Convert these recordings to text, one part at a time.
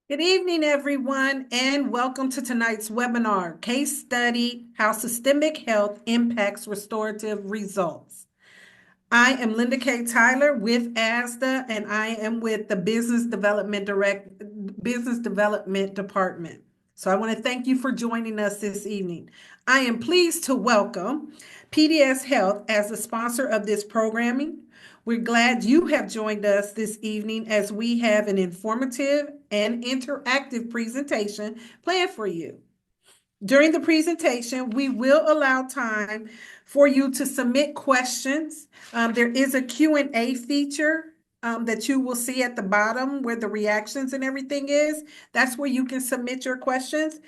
Good evening, everyone, and welcome to tonight's webinar, Case Study, How Systemic Health Impacts Restorative Results. I am Linda K. Tyler with ASDA, and I am with the Business Development Department. So I want to thank you for joining us this evening. I am pleased to welcome PDS Health as the sponsor of this programming. We're glad you have joined us this evening as we have an informative and interactive presentation planned for you. During the presentation, we will allow time for you to submit questions. There is a Q&A feature that you will see at the bottom where the reactions and everything is. That's where you can submit your questions,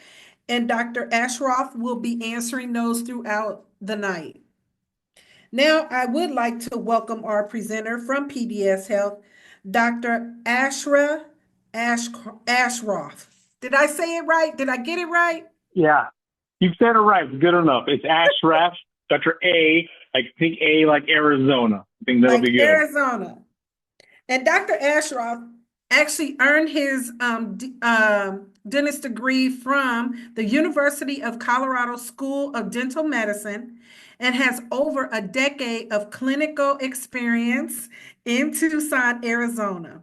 and Dr. Ashroff will be answering those throughout the night. Now, I would like to welcome our presenter from PDS Health, Dr. Ashroff. Did I say it right? Did I get it right? Yeah, you said it right. Good enough. It's Ashraf, Dr. A. I think A like Arizona. I think that'll be Like good. Arizona. And Dr. Ashroff actually earned his dentist degree from the University of Colorado School of Dental Medicine and has over a decade of clinical experience in Tucson, Arizona.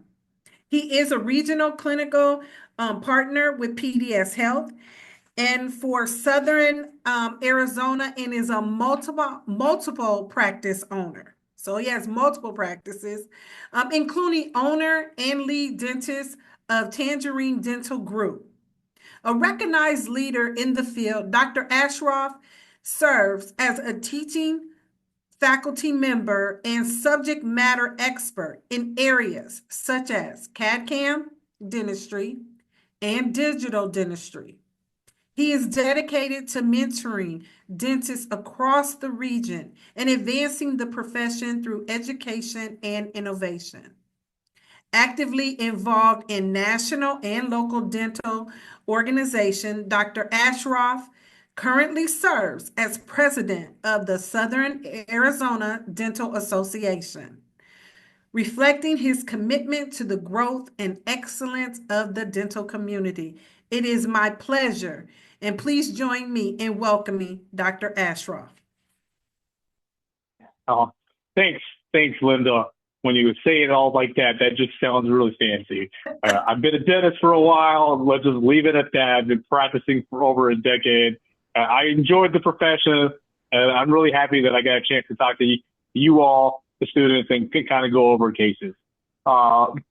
He is a regional clinical partner with PDS Health and for Southern Arizona, and is a multiple practice owner. So he has multiple practices, including owner and lead dentist of Tangerine Dental Group. A recognized leader in the field, Dr. Ashroff serves as a teaching faculty member and subject matter expert in areas such as CAD/CAM dentistry and digital dentistry. He is dedicated to mentoring dentists across the region and advancing the profession through education and innovation. Actively involved in national and local dental organization, Dr. Ashroff currently serves as president of the Southern Arizona Dental Association, reflecting his commitment to the growth and excellence of the dental community. It is my pleasure, and please join me in welcoming Dr. Ashroff. Oh, thanks, Linda. When you say it all like that, that just sounds really fancy. I've been a dentist for a while. Let's just leave it at that. I've been practicing for over a decade. I enjoyed the profession, and I'm really happy that I got a chance to talk to you all, the students, and can kind of go over cases.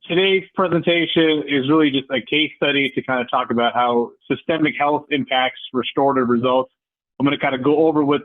Today's presentation is really just a case study to kind of talk about how systemic health impacts restorative results. I'm going to kind of go over what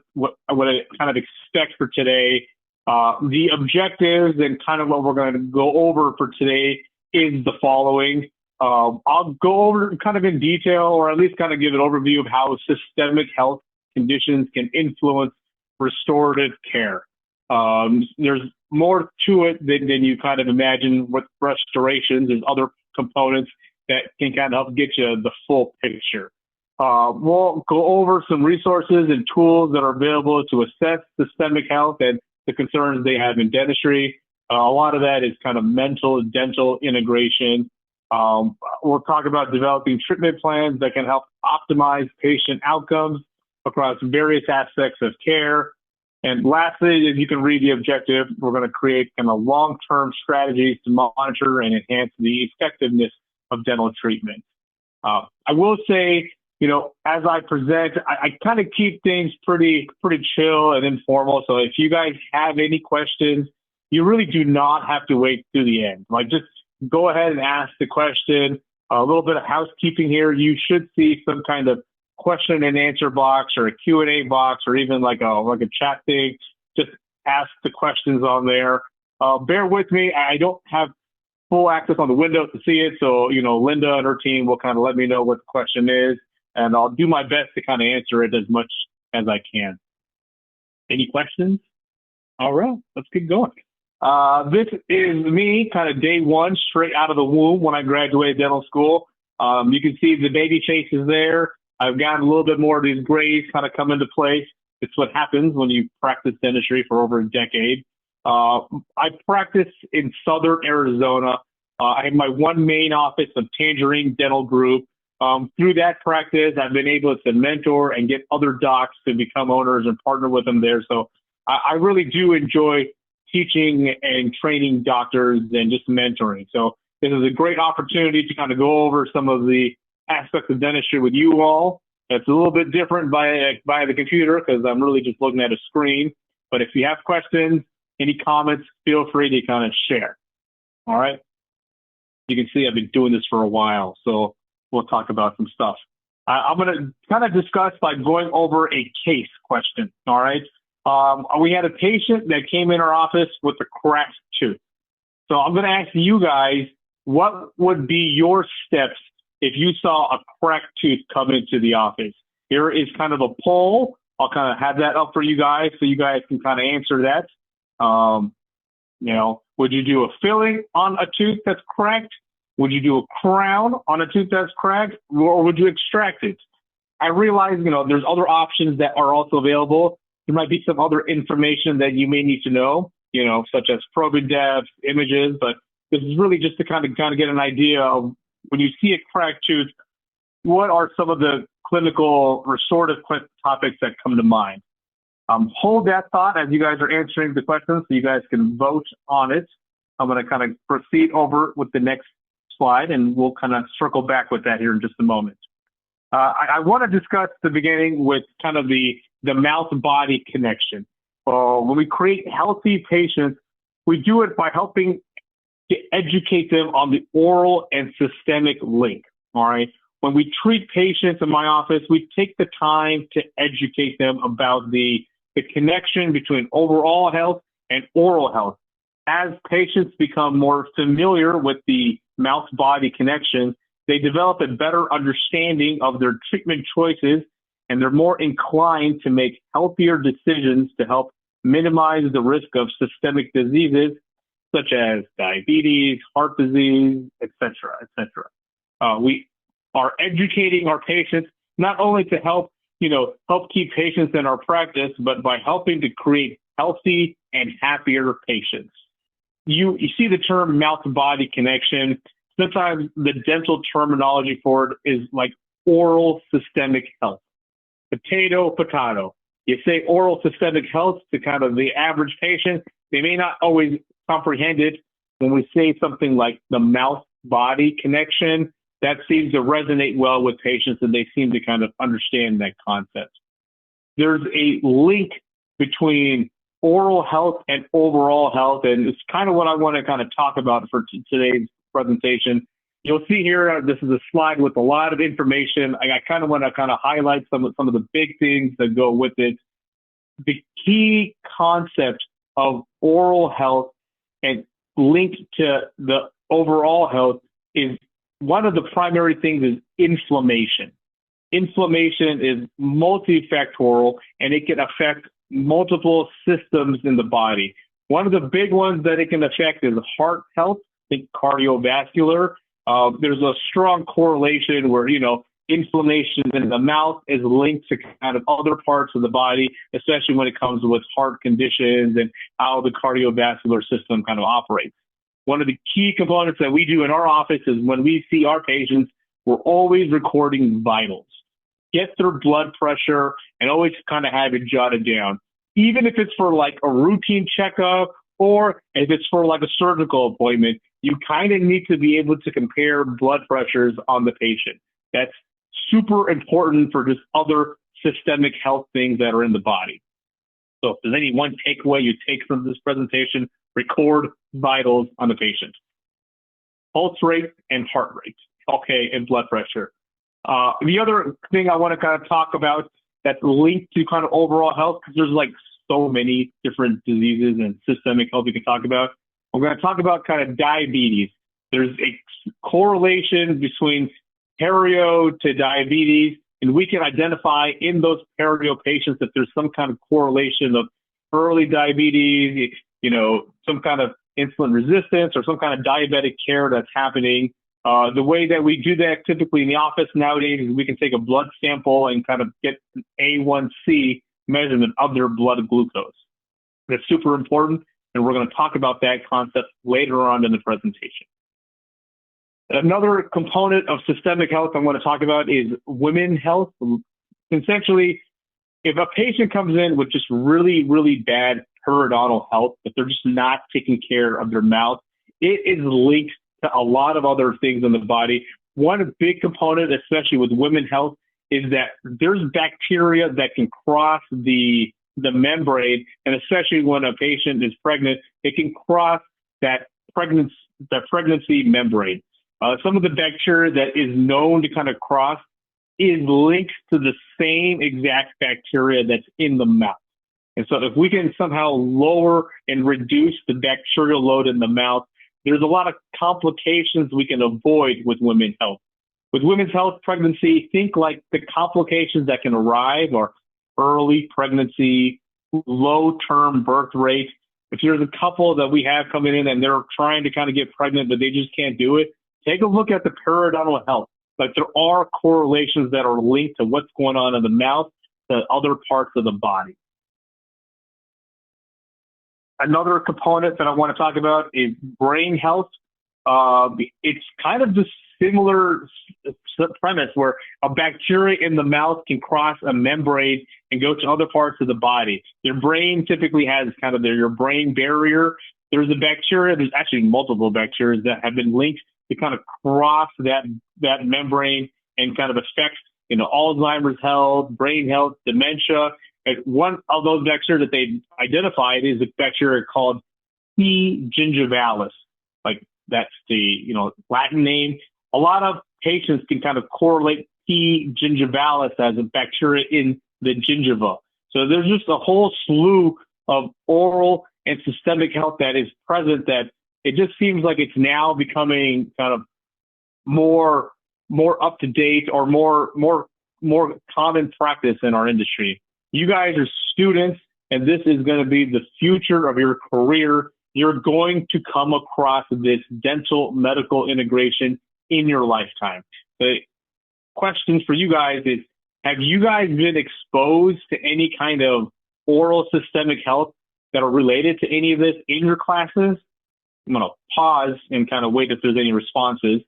I kind of expect for today. The objectives and kind of what we're going to go over for today is the following. I'll go over kind of in detail, or at least kind of give an overview of how systemic health conditions can influence restorative care. There's more to it than you kind of imagine with restorations. There's other components that can kind of help get you the full picture. We'll go over some resources and tools that are available to assess systemic health and the concerns they have in dentistry. A lot of that is kind of mental dental integration. We'll talk about developing treatment plans that can help optimize patient outcomes across various aspects of care. And lastly, as you can read the objective, we're going to create kind of long-term strategies to monitor and enhance the effectiveness of dental treatment. I will say, as I present, I kind of keep things pretty chill and informal. So if you guys have any questions, you really do not have to wait to the end. Like, just go ahead and ask the question. A little bit of housekeeping here. You should see some kind of question and answer box or a Q&A box, or even like a chat thing. Just ask the questions on there. Bear with me. I don't have full access on the window to see it. So, Linda and her team will kind of let me know what the question is, and I'll do my best to kind of answer it as much as I can. Any questions? All right, let's get going. This is me, kind of day one, straight out of the womb when I graduated dental school. You can see the baby faces there. I've gotten a little bit more of these grays kind of come into place. It's what happens when you practice dentistry for over a decade. I practice in Southern Arizona. I have my one main office of Tangerine Dental Group. Through that practice, I've been able to mentor and get other docs to become owners and partner with them there. So I really do enjoy teaching and training doctors and just mentoring. So this is a great opportunity to kind of go over some of the aspects of dentistry with you all. It's a little bit different by the computer because I'm really just looking at a screen. But if you have questions, any comments, feel free to kind of share. All right. You can see I've been doing this for a while, so we'll talk about some stuff. I'm going to kind of discuss by going over a case question. All right. We had a patient that came in our office with a cracked tooth. So I'm going to ask you guys, what would be your steps if you saw a cracked tooth come into the office? Here is kind of a poll. I'll kind of have that up for you guys so you guys can kind of answer that. Would you do a filling on a tooth that's cracked? Would you do a crown on a tooth that's cracked? Or would you extract it? I realize, there's other options that are also available. There might be some other information that you may need to know, such as probing depth, images, but this is really just to kind of get an idea of when you see a cracked tooth, what are some of the clinical restorative topics that come to mind? Hold that thought as you guys are answering the questions so you guys can vote on it. I'm going to kind of proceed over with the next slide and we'll kind of circle back with that here in just a moment. I want to discuss the beginning with kind of the mouth-body connection. When we create healthy patients, we do it by helping to educate them on the oral and systemic link, all right? When we treat patients in my office, we take the time to educate them about the connection between overall health and oral health. As patients become more familiar with the mouth-body connection, they develop a better understanding of their treatment choices, and they're more inclined to make healthier decisions to help minimize the risk of systemic diseases such as diabetes, heart disease, et cetera. We are educating our patients not only to help keep patients in our practice, but by helping to create healthy and happier patients. You see the term mouth-body connection. Sometimes the dental terminology for it is like oral systemic health. Potato, potato. You say oral systemic health to kind of the average patient, they may not always comprehend it. When we say something like the mouth-body connection, that seems to resonate well with patients and they seem to kind of understand that concept. There's a link between oral health and overall health, and it's kind of what I want to kind of talk about for today's presentation. You'll see here, this is a slide with a lot of information. I kind of want to kind of highlight some of the big things that go with it. The key concept of oral health and linked to the overall health is one of the primary things is inflammation. Inflammation is multifactorial and it can affect multiple systems in the body. One of the big ones that it can affect is heart health, think cardiovascular. There's a strong correlation where, inflammation in the mouth is linked to kind of other parts of the body, especially when it comes with heart conditions and how the cardiovascular system kind of operates. One of the key components that we do in our office is when we see our patients, we're always recording vitals. Get their blood pressure and always kind of have it jotted down. Even if it's for like a routine checkup or if it's for like a surgical appointment, you kind of need to be able to compare blood pressures on the patient. That's super important for just other systemic health things that are in the body. So if there's any one takeaway you take from this presentation, record vitals on the patient. Pulse rate and heart rate, okay, and blood pressure. The other thing I want to kind of talk about that's linked to kind of overall health, because there's like so many different diseases and systemic health we can talk about. We're going to talk about kind of diabetes. There's a correlation between perio to diabetes, and we can identify in those perio patients that there's some kind of correlation of early diabetes, some kind of insulin resistance or some kind of diabetic care that's happening. The way that we do that typically in the office nowadays is we can take a blood sample and kind of get an A1C measurement of their blood glucose. That's super important, and we're going to talk about that concept later on in the presentation. Another component of systemic health I want to talk about is women health. Essentially, if a patient comes in with just really, really bad periodontal health, but they're just not taking care of their mouth, it is linked to a lot of other things in the body. One big component, especially with women health, is that there's bacteria that can cross the membrane, and especially when a patient is pregnant, it can cross that pregnancy membrane. Some of the bacteria that is known to kind of cross is linked to the same exact bacteria that's in the mouth. And so if we can somehow lower and reduce the bacterial load in the mouth, there's a lot of complications we can avoid with women's health. With women's health pregnancy, think like the complications that can arrive are early pregnancy, low term birth rate. If there's a couple that we have coming in and they're trying to kind of get pregnant, but they just can't do it, take a look at the periodontal health. Like there are correlations that are linked to what's going on in the mouth to other parts of the body. Another component that I want to talk about is brain health. It's kind of the similar premise where a bacteria in the mouth can cross a membrane and go to other parts of the body. Your brain typically has kind of your brain barrier. There's a bacteria, there's actually multiple bacteria that have been linked to kind of cross that membrane and kind of affect, Alzheimer's health, brain health, dementia. And one of those bacteria that they identified is a bacteria called P. gingivalis. Like that's the, Latin name. A lot of patients can kind of correlate P. gingivalis as a bacteria in the gingiva. So there's just a whole slew of oral and systemic health that is present that it just seems like it's now becoming kind of more up to date or more common practice in our industry. You guys are students, and this is going to be the future of your career. You're going to come across this dental medical integration in your lifetime. The question for you guys is, have you guys been exposed to any kind of oral systemic health that are related to any of this in your classes? I'm going to pause and kind of wait if there's any responses.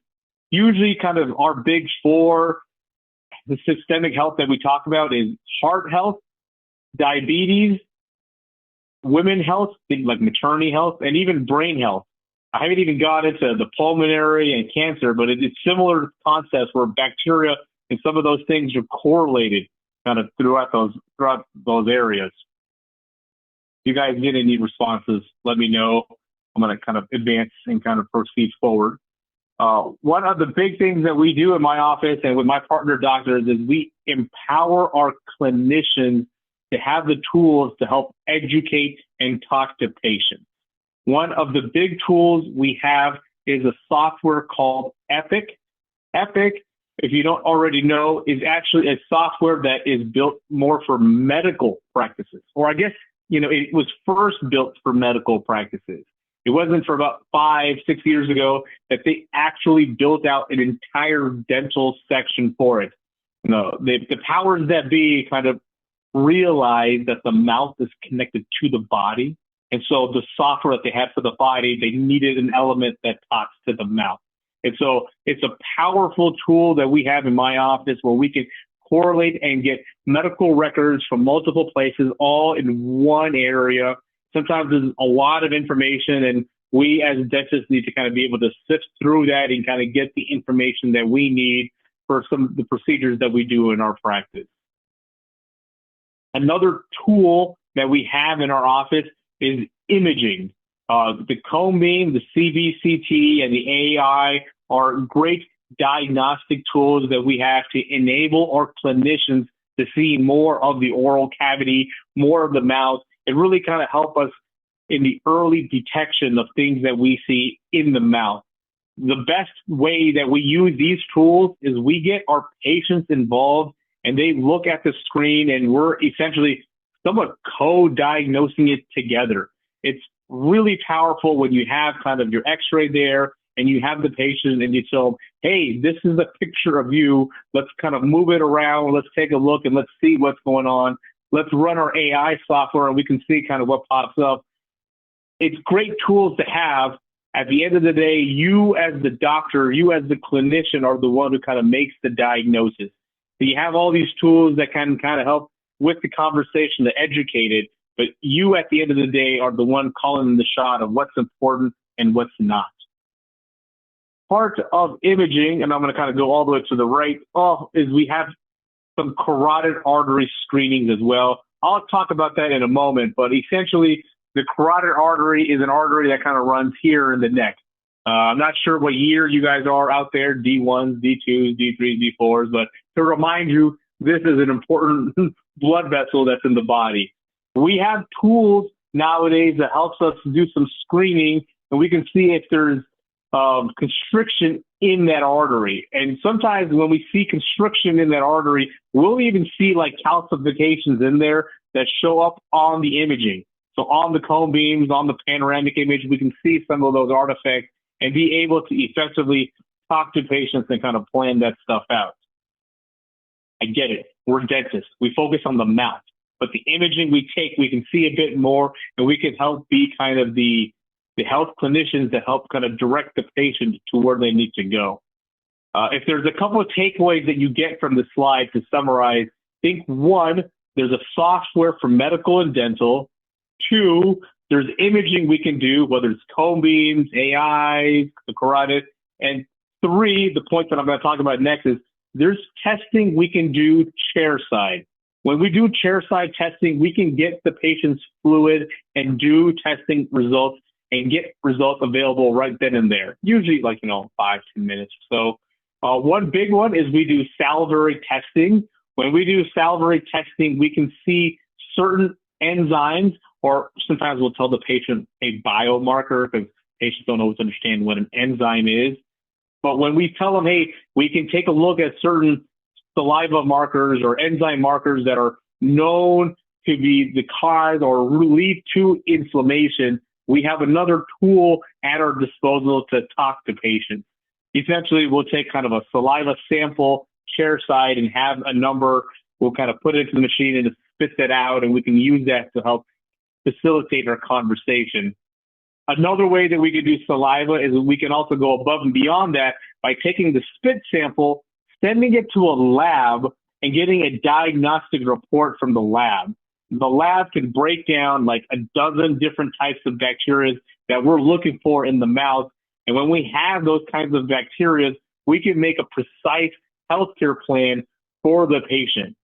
Usually kind of our big four, the systemic health that we talk about is heart health, diabetes, women health, things like maternity health, and even brain health. I haven't even got into the pulmonary and cancer, but it's similar concepts where bacteria and some of those things are correlated kind of throughout those areas. If you guys get any responses, let me know. I'm going to kind of advance and kind of proceed forward. One of the big things that we do in my office and with my partner doctors is we empower our clinicians to have the tools to help educate and talk to patients. One of the big tools we have is a software called Epic. Epic, if you don't already know, is actually a software that is built more for medical practices. Or I guess, it was first built for medical practices. It wasn't for about 5-6 years ago that they actually built out an entire dental section for it. The powers that be kind of realized that the mouth is connected to the body. And so the software that they had for the body, they needed an element that talks to the mouth. And so it's a powerful tool that we have in my office where we can correlate and get medical records from multiple places all in one area. Sometimes there's a lot of information, and we as dentists need to kind of be able to sift through that and kind of get the information that we need for some of the procedures that we do in our practice. Another tool that we have in our office is imaging. The cone beam, the CBCT, and the AI are great diagnostic tools that we have to enable our clinicians to see more of the oral cavity, more of the mouth, and really kind of help us in the early detection of things that we see in the mouth. The best way that we use these tools is we get our patients involved and they look at the screen and we're essentially somewhat co-diagnosing it together. It's really powerful when you have kind of your x-ray there and you have the patient and you tell them, hey, this is a picture of you. Let's kind of move it around. Let's take a look and let's see what's going on. Let's run our AI software and we can see kind of what pops up. It's great tools to have, At the end of the day, you as the doctor, you as the clinician are the one who kind of makes the diagnosis. So you have all these tools that can kind of help with the conversation to educate it, but you at the end of the day are the one calling the shot of what's important and what's not. Part of imaging, and I'm going to kind of go all the way to the right, is we have some carotid artery screenings as well. I'll talk about that in a moment, but essentially the carotid artery is an artery that kind of runs here in the neck. I'm not sure what year you guys are out there, D1s, D2s, D3s, D4s, but to remind you, this is an important blood vessel that's in the body. We have tools nowadays that helps us do some screening, and we can see if there's constriction in that artery. And sometimes when we see constriction in that artery, we'll even see like calcifications in there that show up on the imaging. So on the cone beams, on the panoramic image, we can see some of those artifacts and be able to effectively talk to patients and kind of plan that stuff out. I get it. We're dentists. We focus on the mouth, but the imaging we take, we can see a bit more, and we can help be kind of the health clinicians that help kind of direct the patient to where they need to go. If there's a couple of takeaways that you get from the slide to summarize, think one, there's a software for medical and dental. Two, there's imaging we can do, whether it's cone beams, AI, the carotid. And three, the point that I'm going to talk about next is there's testing we can do chair side. When we do chair side testing, we can get the patient's fluid and do testing results and get results available right then and there. Usually 5-10 minutes. So one big one is we do salivary testing. When we do salivary testing, we can see certain enzymes, or sometimes we'll tell the patient a biomarker because patients don't always understand what an enzyme is. But when we tell them, hey, we can take a look at certain saliva markers or enzyme markers that are known to be the cause or lead to inflammation, we have another tool at our disposal to talk to patients. Essentially, we'll take kind of a saliva sample chair side and have a number. We'll kind of put it into the machine and it spits that out, and we can use that to help facilitate our conversation. Another way that we can do saliva is we can also go above and beyond that by taking the spit sample, sending it to a lab, and getting a diagnostic report from the lab. The lab can break down like a dozen different types of bacteria that we're looking for in the mouth. And when we have those kinds of bacteria, we can make a precise healthcare plan for the patient.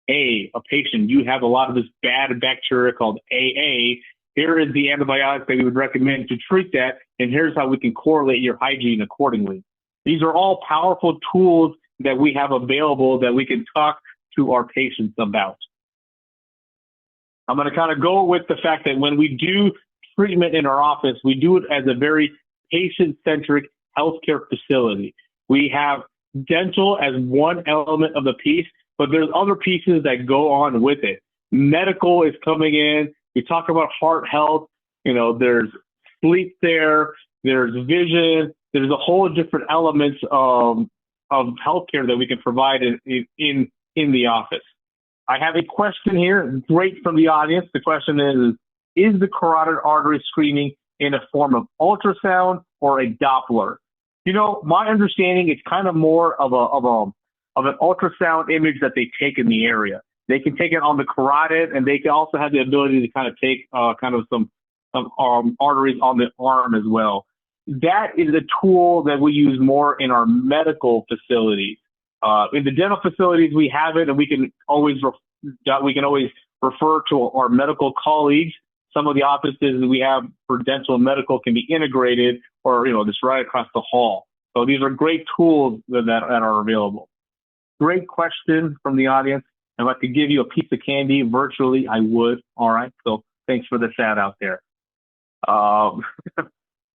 A patient, you have a lot of this bad bacteria called AA. Here is the antibiotics that we would recommend to treat that, and here's how we can correlate your hygiene accordingly. These are all powerful tools that we have available that we can talk to our patients about. I'm going to kind of go with the fact that when we do treatment in our office, we do it as a very patient-centric healthcare facility. We have dental as one element of the piece, but there's other pieces that go on with it. Medical is coming in. We talk about heart health. There's sleep there's vision. There's a whole different elements of healthcare that we can provide in the office. I have a question here, great from the audience. The question is the carotid artery screening in a form of ultrasound or a Doppler? My understanding is kind of more of an ultrasound image that they take in the area. They can take it on the carotid, and they can also have the ability to kind of take kind of some arteries on the arm as well. That is a tool that we use more in our medical facilities. In the dental facilities, we have it, and we can always refer to our medical colleagues. Some of the offices we have for dental and medical can be integrated, or just right across the hall. So these are great tools that are available. Great question from the audience. If I could give you a piece of candy virtually, I would. All right. So thanks for the shout out there.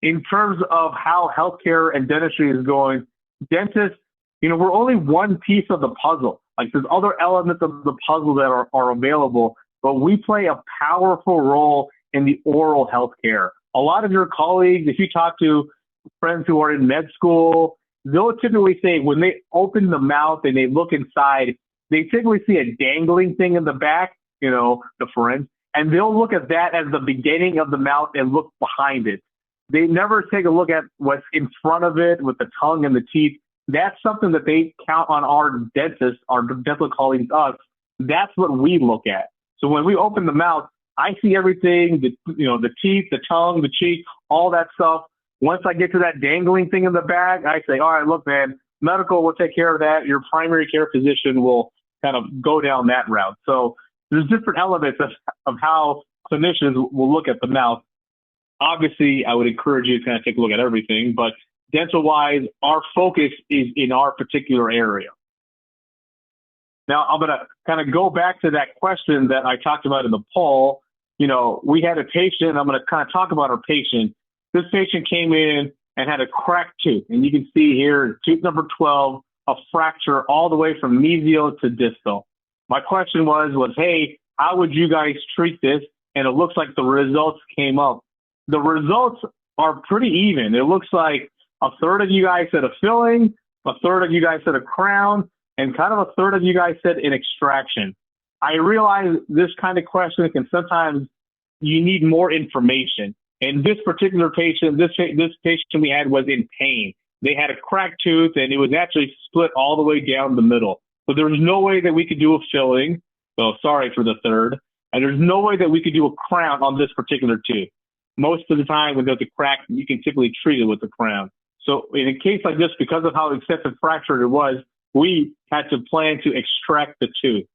In terms of how healthcare and dentistry is going, dentists, we're only one piece of the puzzle. Like there's other elements of the puzzle that are available, but we play a powerful role in the oral healthcare. A lot of your colleagues, if you talk to friends who are in med school, they'll typically say when they open the mouth and they look inside, they typically see a dangling thing in the back, the pharynx, and they'll look at that as the beginning of the mouth and look behind it. They never take a look at what's in front of it with the tongue and the teeth. That's something that they count on our dentists, our dental colleagues, us. That's what we look at. So when we open the mouth, I see everything, the teeth, the tongue, the cheek, all that stuff. Once I get to that dangling thing in the bag, I say, all right, look, man, medical will take care of that. Your primary care physician will kind of go down that route. So there's different elements of how clinicians will look at the mouth. Obviously, I would encourage you to kind of take a look at everything, but dental-wise, our focus is in our particular area. Now, I'm going to kind of go back to that question that I talked about in the poll. We had a patient. I'm going to kind of talk about our patient. This patient came in and had a cracked tooth. And you can see here, tooth number 12, a fracture all the way from mesial to distal. My question was, hey, how would you guys treat this? And it looks like the results came up. The results are pretty even. It looks like a third of you guys said a filling, a third of you guys said a crown, and kind of a third of you guys said an extraction. I realize this kind of question can sometimes you need more information. And this particular patient, this patient we had was in pain. They had a cracked tooth and it was actually split all the way down the middle. So there was no way that we could do a filling. So sorry for the third. And there's no way that we could do a crown on this particular tooth. Most of the time when there's a crack, you can typically treat it with a crown. So in a case like this, because of how excessive fractured it was, we had to plan to extract the tooth.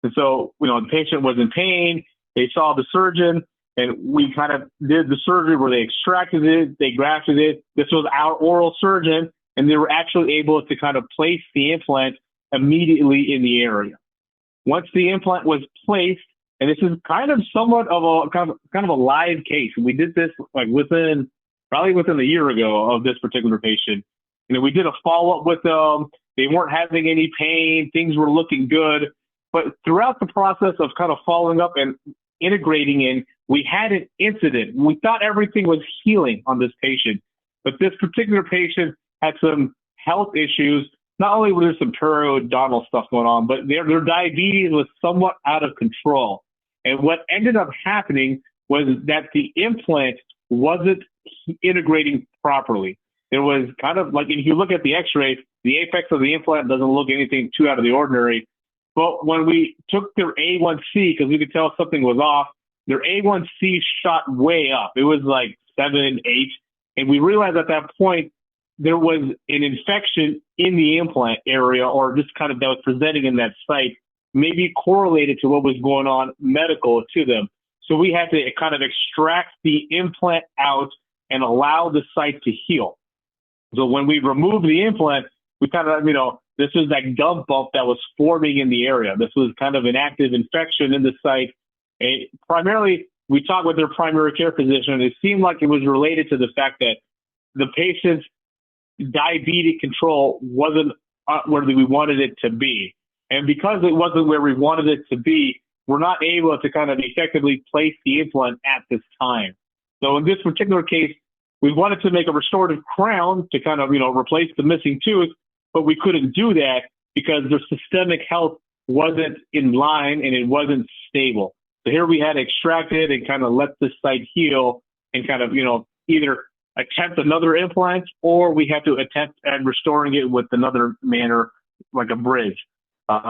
And so, the patient was in pain. They saw the surgeon, and we kind of did the surgery where they extracted it, they grafted it. This was our oral surgeon, and they were actually able to kind of place the implant immediately in the area. Once the implant was placed, and this is kind of somewhat of a kind of a live case. We did this like probably within a year ago of this particular patient. We did a follow-up with them. They weren't having any pain. Things were looking good. But throughout the process of kind of following up and integrating in, we had an incident. We thought everything was healing on this patient. But this particular patient had some health issues. Not only was there some periodontal stuff going on, but their diabetes was somewhat out of control. And what ended up happening was that the implant wasn't integrating properly. There was kind of like, if you look at the x-ray, the apex of the implant doesn't look anything too out of the ordinary. But when we took their A1C, because we could tell something was off, their A1C shot way up. It was like 7, 8. And we realized at that point, there was an infection in the implant area, or just kind of that was presenting in that site, maybe correlated to what was going on medical to them. So we had to kind of extract the implant out and allow the site to heal. So when we removed the implant, we kind of, this was that gum bump that was forming in the area. This was kind of an active infection in the site. And primarily, we talked with their primary care physician. It seemed like it was related to the fact that the patient's diabetic control wasn't where we wanted it to be. And because it wasn't where we wanted it to be, we're not able to kind of effectively place the implant at this time. So in this particular case, we wanted to make a restorative crown to kind of, replace the missing tooth, but we couldn't do that because their systemic health wasn't in line and it wasn't stable. So here we had to extract it and kind of let this site heal and kind of, either attempt another implant or we have to attempt at restoring it with another manner, like a bridge.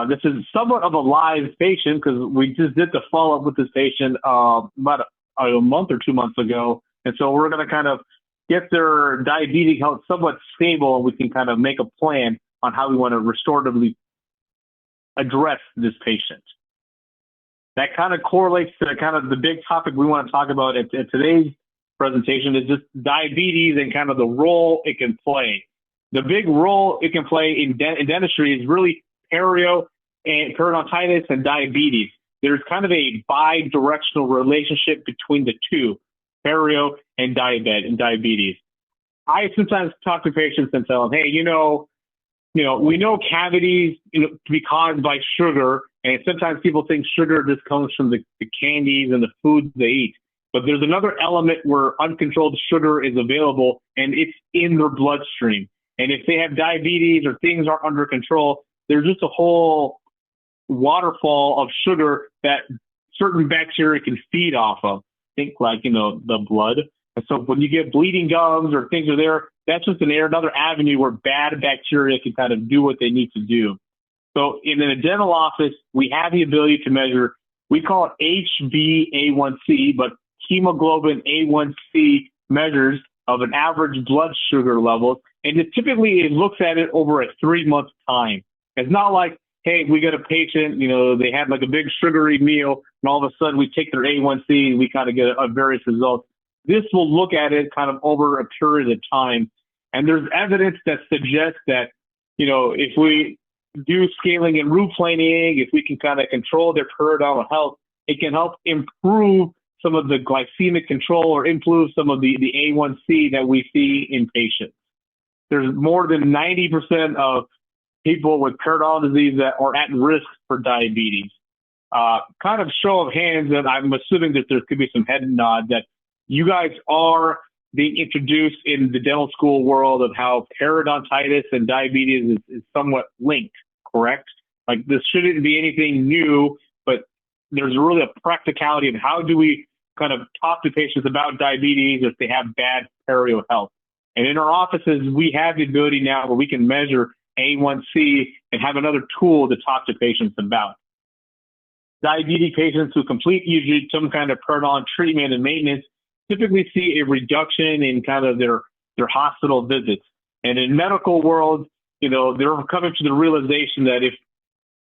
This is somewhat of a live patient because we just did the follow-up with this patient about a month or 2 months ago. And so we're going to kind of get their diabetic health somewhat stable, and we can kind of make a plan on how we want to restoratively address this patient. That kind of correlates to kind of the big topic we want to talk about at today's presentation is just diabetes and kind of the role it can play. The big role it can play in dentistry is really periodontitis and diabetes. There's kind of a bi-directional relationship between the two, perio and diabetes. I sometimes talk to patients and tell them, hey, we know cavities to be caused by sugar, and sometimes people think sugar just comes from the candies and the foods they eat. But there's another element where uncontrolled sugar is available, and it's in their bloodstream. And if they have diabetes or things aren't under control, there's just a whole waterfall of sugar that certain bacteria can feed off of. Think like, the blood. And so when you get bleeding gums or things are there, that's just another avenue where bad bacteria can kind of do what they need to do. So in a dental office, we have the ability to measure, we call it HbA1c, but hemoglobin A1c measures of an average blood sugar level. And typically it looks at it over a 3-month time. It's not like, hey, we got a patient, they had like a big sugary meal and all of a sudden we take their A1C and we kind of get a various results. This will look at it kind of over a period of time. And there's evidence that suggests that, if we do scaling and root planing, if we can kind of control their periodontal health, it can help improve some of the glycemic control or improve some of the A1C that we see in patients. There's more than 90% of people with periodontal disease that are at risk for diabetes. Kind of show of hands, and I'm assuming that there could be some head nod that you guys are being introduced in the dental school world of how periodontitis and diabetes is somewhat linked, correct? Like this shouldn't be anything new, but there's really a practicality of how do we kind of talk to patients about diabetes if they have bad perio health. And in our offices, we have the ability now where we can measure A1C and have another tool to talk to patients about. Diabetes patients who complete usually some kind of periodontal treatment and maintenance typically see a reduction in kind of their hospital visits. And in medical world, they're coming to the realization that if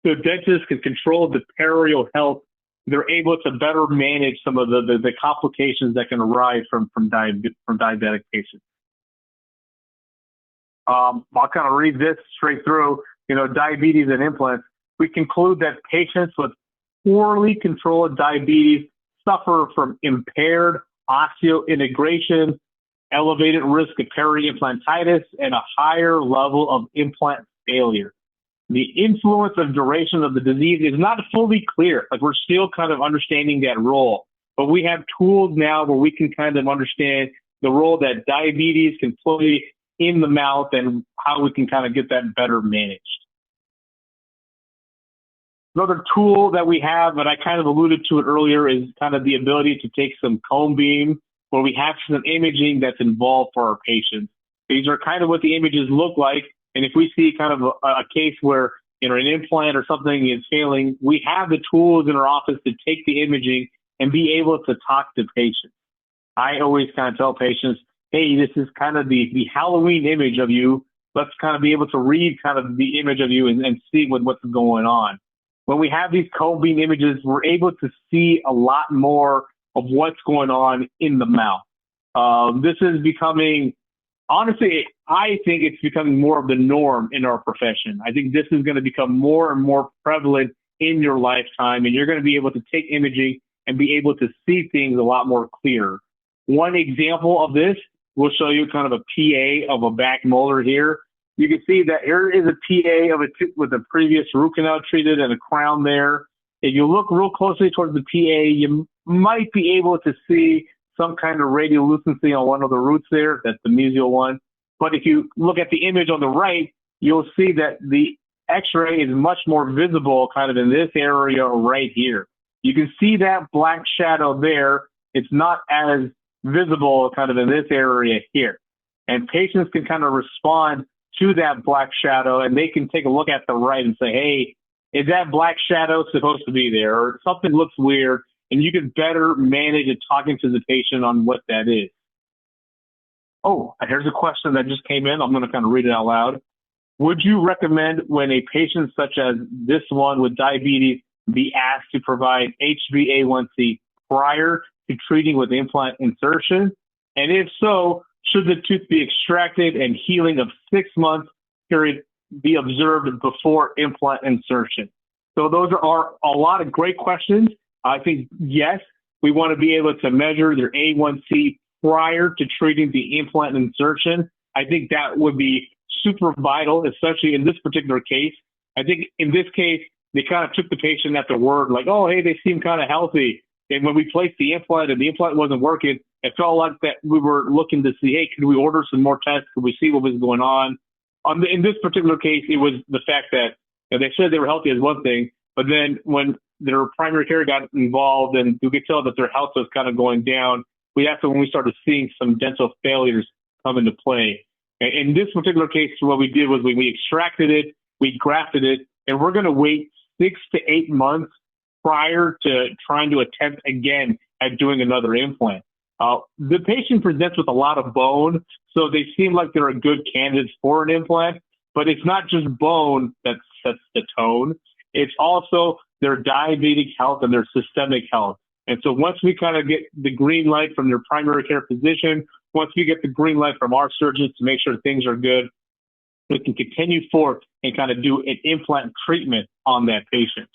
the dentist can control the perio health, they're able to better manage some of the complications that can arise from diabetic patients. I'll kind of read this straight through. Diabetes and implants. We conclude that patients with poorly controlled diabetes suffer from impaired osseointegration, elevated risk of peri-implantitis, and a higher level of implant failure. The influence of duration of the disease is not fully clear. Like we're still kind of understanding that role, but we have tools now where we can kind of understand the role that diabetes can play in the mouth and how we can kind of get that better managed. Another tool that we have, and I kind of alluded to it earlier, is kind of the ability to take some cone beam where we have some imaging that's involved for our patients. These are kind of what the images look like. And if we see kind of a case where, an implant or something is failing, we have the tools in our office to take the imaging and be able to talk to patients. I always kind of tell patients, hey, this is kind of the Halloween image of you. Let's kind of be able to read kind of the image of you and see what's going on. When we have these cone beam images, we're able to see a lot more of what's going on in the mouth. This is becoming, honestly, I think it's becoming more of the norm in our profession. I think this is going to become more and more prevalent in your lifetime, and you're going to be able to take imaging and be able to see things a lot more clear. One example of this, we'll show you kind of a PA of a back molar here. You can see that here is a PA of a tooth with a previous root canal treated and a crown there. If you look real closely towards the PA, you might be able to see some kind of radiolucency on one of the roots there. That's the mesial one. But if you look at the image on the right, you'll see that the X-ray is much more visible kind of in this area right here. You can see that black shadow there. It's not as visible kind of in this area here. And patients can kind of respond to that black shadow, and they can take a look at the right and say, hey, is that black shadow supposed to be there? Or something looks weird, and you can better manage it talking to the patient on what that is. Oh, here's a question that just came in. I'm going to kind of read it out loud. Would you recommend when a patient such as this one with diabetes be asked to provide HbA1c prior to treating with implant insertion? And if so, should the tooth be extracted and healing of 6 months period be observed before implant insertion? So those are a lot of great questions. I think, yes, we want to be able to measure their A1C prior to treating the implant insertion. I think that would be super vital, especially in this particular case. I think in this case, they kind of took the patient at their word, like, oh, hey, they seem kind of healthy. And when we placed the implant and the implant wasn't working, it felt like that we were looking to see, hey, could we order some more tests? Could we see what was going on? In this particular case, it was the fact that they said they were healthy as one thing, but then when their primary care got involved and you could tell that their health was kind of going down, that's when we started seeing some dental failures come into play. In this particular case, what we did was we extracted it, we grafted it, and we're going to wait 6 to 8 months prior to trying to attempt again at doing another implant. The patient presents with a lot of bone, so they seem like they're a good candidate for an implant, but it's not just bone that sets the tone. It's also their diabetic health and their systemic health. And so once we kind of get the green light from their primary care physician, once we get the green light from our surgeons to make sure things are good, we can continue forth and kind of do an implant treatment on that patient.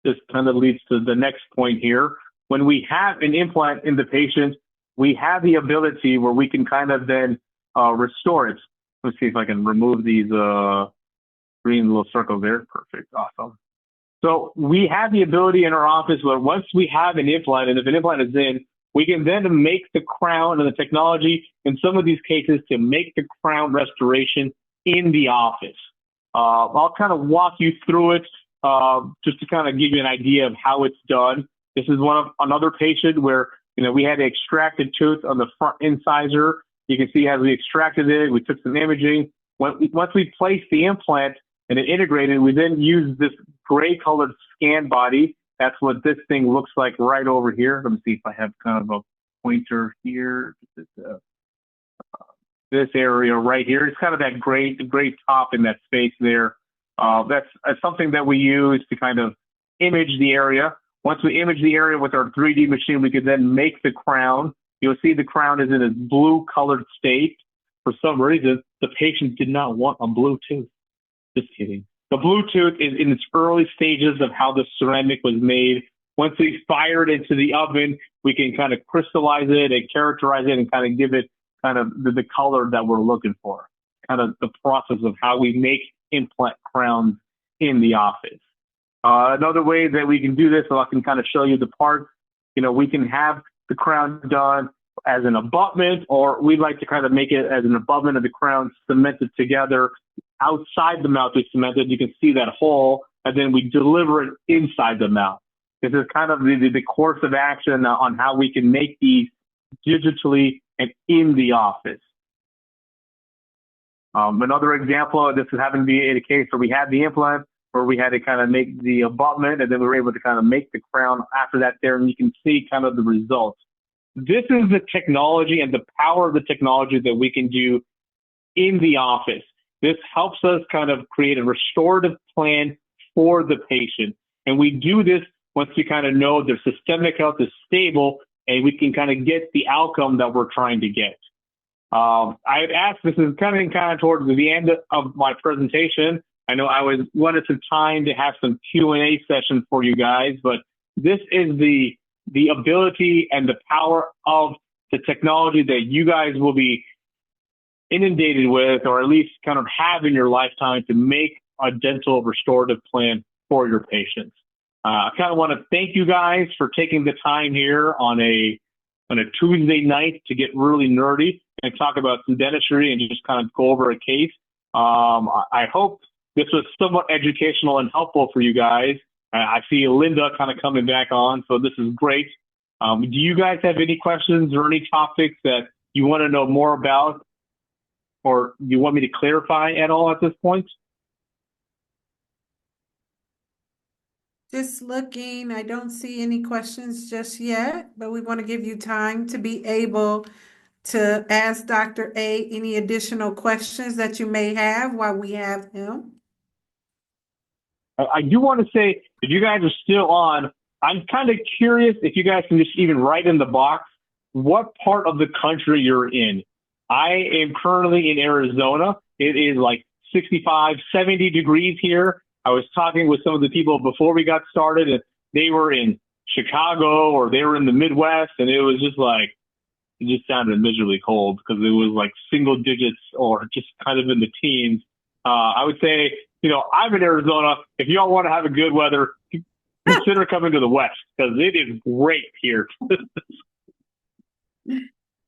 This kind of leads to the next point here. When we have an implant in the patient, we have the ability where we can kind of then restore it. Let's see if I can remove these green little circles there. Perfect. Awesome. So we have the ability in our office where once we have an implant, and if an implant is in, we can then make the crown and the technology in some of these cases to make the crown restoration in the office. I'll kind of walk you through it just to kind of give you an idea of how it's done. This is another patient where we had to extract a tooth on the front incisor. You can see as we extracted it, we took some imaging. Once we placed the implant and it integrated, we then used this gray colored scan body. That's what this thing looks like right over here. Let me see if I have kind of a pointer here. This area right here. It's kind of that gray top in that space there. That's something that we use to kind of image the area. Once we image the area with our 3D machine, we could then make the crown. You'll see the crown is in a blue colored state. For some reason, the patient did not want a blue tooth. Just kidding. The blue tooth is in its early stages of how the ceramic was made. Once we fire it into the oven, we can kind of crystallize it and characterize it and kind of give it kind of the color that we're looking for. Kind of the process of how we make implant crowns in the office. Another way that we can do this, so I can kind of show you the parts, we can have the crown done as an abutment, or we'd like to kind of make it as an abutment of the crown cemented together. Outside the mouth is cemented. You can see that hole, and then we deliver it inside the mouth. This is kind of the course of action on how we can make these digitally and in the office. Another example, this is having to be a case where we had the implant, where we had to kind of make the abutment, and then we were able to kind of make the crown after that there, and you can see kind of the results. This is the technology and the power of the technology that we can do in the office. This helps us kind of create a restorative plan for the patient. And we do this once we kind of know their systemic health is stable and we can kind of get the outcome that we're trying to get. I had asked, this is coming kind of towards the end of my presentation. I know I wanted some time to have some Q&A session for you guys, but this is the ability and the power of the technology that you guys will be inundated with, or at least kind of have in your lifetime to make a dental restorative plan for your patients. I kind of want to thank you guys for taking the time here on a Tuesday night to get really nerdy and talk about some dentistry and just kind of go over a case. I hope this was somewhat educational and helpful for you guys. I see Linda kind of coming back on, so this is great. Do you guys have any questions or any topics that you want to know more about, or you want me to clarify at all at this point? Just looking, I don't see any questions just yet, but we want to give you time to be able to ask Dr. A any additional questions that you may have while we have him. I do want to say, if you guys are still on, I'm kind of curious if you guys can just even write in the box what part of the country you're in. I am currently in Arizona. It is like 65, 70 degrees here. I was talking with some of the people before we got started, and they were in Chicago or they were in the Midwest, and it was just like, it just sounded miserably cold because it was like single digits or just kind of in the teens. I would say, I'm in Arizona. If y'all want to have a good weather, consider coming to the West because it is great here.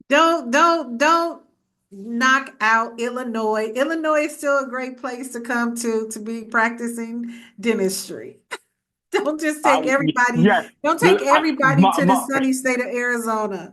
Don't knock out Illinois. Illinois is still a great place to come to be practicing dentistry. Don't just take everybody. Yes, Don't take everybody my, to the my, sunny state of Arizona.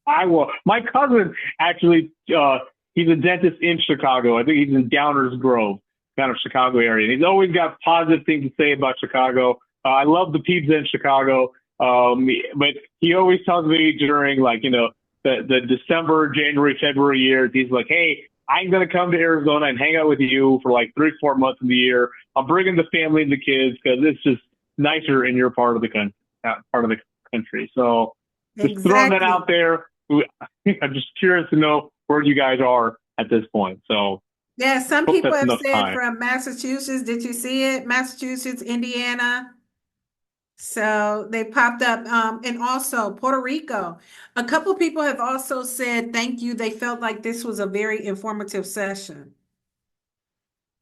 I will. My cousin actually, he's a dentist in Chicago. I think he's in Downers Grove, kind of Chicago area. And he's always got positive things to say about Chicago. I love the pizza in Chicago. But he always tells me during the December, January, February years, he's like, hey, I'm going to come to Arizona and hang out with you for like 3-4 months of the year. I'm bringing the family and the kids because it's just nicer in your part of the country. So just throwing that Exactly. out there. I'm just curious to know where you guys are at this point. So Yeah, some hope people that's have enough said time. from Massachusetts. Did you see it? Massachusetts, Indiana. So they popped up. And also Puerto Rico. A couple people have also said thank you. They felt like this was a very informative session.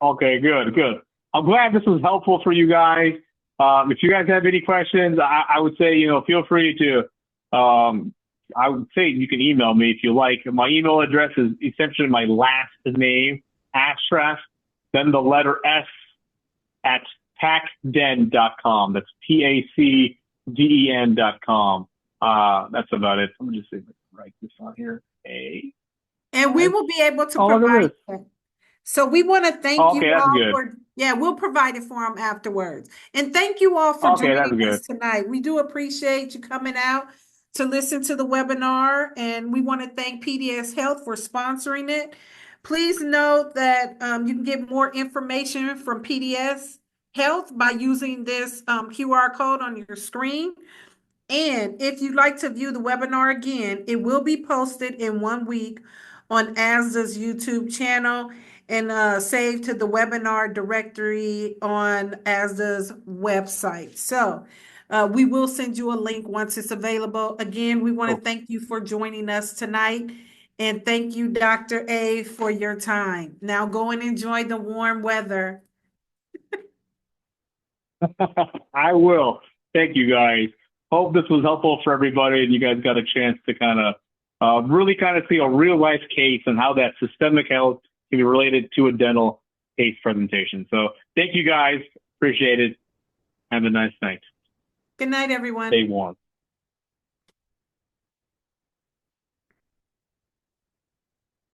Okay, good, good. I'm glad this was helpful for you guys. If you guys have any questions, I would say, feel free to, I would say you can email me if you like. My email address is essentially my last name, Ashraf, then the letter S at pacden.com. That's PACDEN.com. That's about it. Let me just see if I can write this on here. And we will be able to Oh, look at provide this. that. So we want to thank Oh, you okay, that's all good. for, yeah, we'll provide it for them afterwards. And thank you all for Okay, joining that's us good. tonight. We do appreciate you coming out to listen to the webinar, and we want to thank PDS Health for sponsoring it. Please note that you can get more information from PDS Health by using this QR code on your screen. And if you'd like to view the webinar again, it will be posted in 1 week on ASDA's YouTube channel and saved to the webinar directory on ASDA's website. So we will send you a link once it's available. Again, we want to Cool. thank you for joining us tonight. And thank you, Dr. A, for your time. Now go and enjoy the warm weather. I will. Thank you, guys. Hope this was helpful for everybody and you guys got a chance to kind of really kind of see a real life case and how that systemic health can be related to a dental case presentation. So thank you, guys. Appreciate it. Have a nice night. Good night, everyone. Stay warm.